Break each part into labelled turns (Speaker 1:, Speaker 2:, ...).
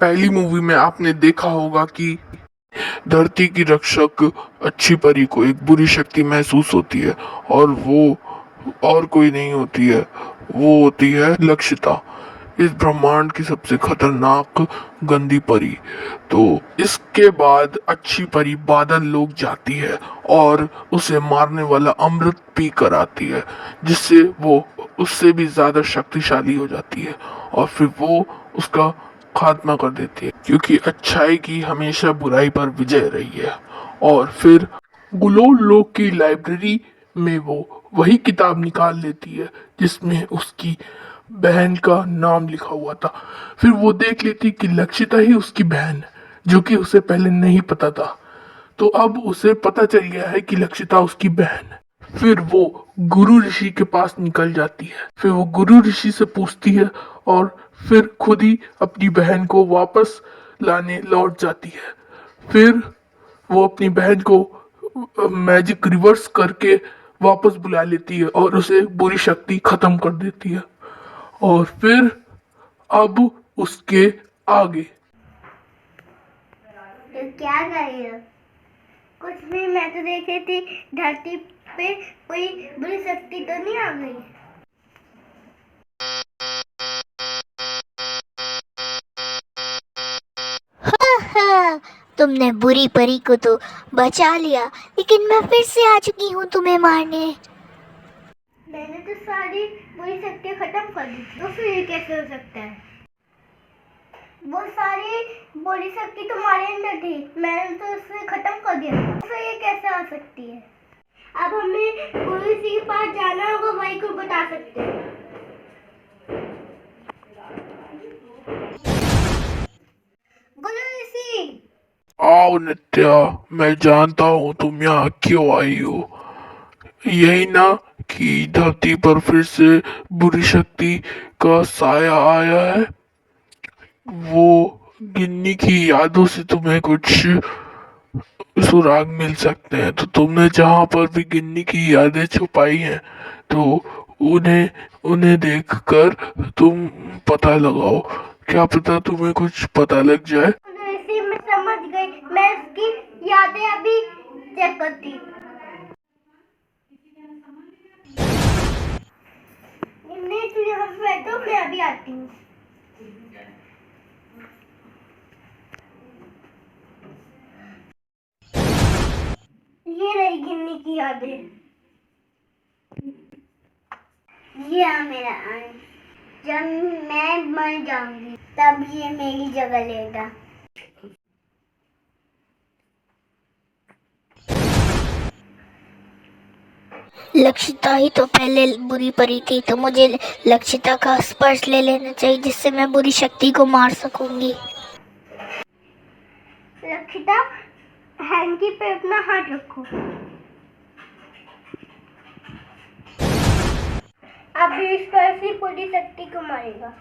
Speaker 1: पहली मूवी में आपने देखा होगा कि धरती की रक्षक अच्छी परी को एक बुरी शक्ति महसूस होती है, और वो और कोई नहीं होती है, वो होती है लक्षिता, इस ब्रह्मांड की सबसे खतरनाक गंदी परी। तो इसके बाद अच्छी परी बादल लोग जाती है और उसे मारने वाला अमृत पी कर आती है, जिससे वो उससे भी ज्यादा शक्तिशाली हो जाती है, और फिर वो उसका खात्मा कर देती है, क्योंकि अच्छाई की हमेशा बुराई पर विजय रही है। और फिर गुलोल लोक की लाइब्रेरी में वो वही किताब निकाल लेती है जिसमें उसकी बहन का नाम लिखा हुआ था। फिर वो देख लेती कि लक्षिता ही उसकी बहन है, जो कि उसे पहले नहीं पता था। तो अब उसे पता चल गया है कि लक्षिता उसकी बहन है। फिर वो गुरु ऋषि के पास निकल जाती है, फिर वो गुरु ऋषि से पूछती है, और फिर खुद ही अपनी बहन को वापस लाने लौट जाती है। फिर वो अपनी बहन को मैजिक रिवर्स करके वापस बुला लेती है और उसे बुरी शक्ति खत्म कर देती है। और फिर अब उसके आगे
Speaker 2: तो क्या कर रही हो? कुछ भी, मैं तो देख रही थी धरती पे कोई बुरी शक्ति तो नहीं आ गई।
Speaker 3: हाँ, तुमने बुरी परी को तो बचा लिया, लेकिन मैं फिर से आ चुकी हूँ तुम्हें मारने।
Speaker 2: मैंने तो सारी बुरी शक्ति खत्म कर दी थी, तो फिर ये कैसे हो सकता है? वो सारी बुरी शक्ति तुम्हारे अंदर थी, मैंने तो उसे खत्म कर दिया था, तो फिर ये कैसे आ सकती है? अब हमें गुरु जी के पास जाना होगा, वही को बता सकते हैं। गुरु ऋषि,
Speaker 1: आओ नित्या, मैं जानता हूँ तुम यहाँ क्यों आई हो। यही ना कि धरती पर फिर से बुरी शक्ति का साया आया है। वो गिन्नी की यादों से तुम्हें कुछ सुराग मिल सकते हैं, तो तुमने जहां पर भी गिन्नी की यादें छुपाई हैं, तो उन्हें उन्हें देखकर तुम पता लगाओ। क्या पता तुम्हें कुछ पता लग जाए।
Speaker 2: गुरु ऋषि, मैं समझ गई, मैं उसकी यादें अभी चेक करती हूँ। नहीं, तू यहाँ पे बैठो, मैं अभी आती हूँ। ये रही गिन्नी की यादें। ये है मेरा अंश। जब मैं मर जाऊंगी तब ये मेरी जगह लेगा।
Speaker 3: लक्षिता ही तो पहले बुरी परी थी, तो मुझे लक्षिता का स्पर्श ले लेना चाहिए, जिससे मैं बुरी शक्ति को मार सकूंगी।
Speaker 2: लक्षिता, हैंकी पे अपना हाथ रखो। अब इस स्पर्श ही पूरी शक्ति को मारेगा।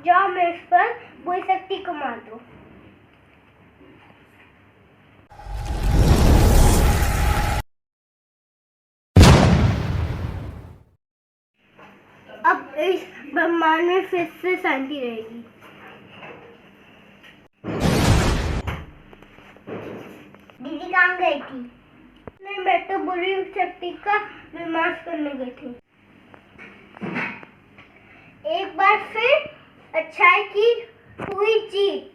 Speaker 2: जाओ, मैं इस पर पूरी शक्ति को मार दो। अब इस ब्रह्मांड में फिर से शांति रहेगी। दीदी कहाँ गई थी? नहीं, मैं तो बुरी शक्ति का विनाश करने गई थी। एक बार फिर अच्छाई की हुई जीत।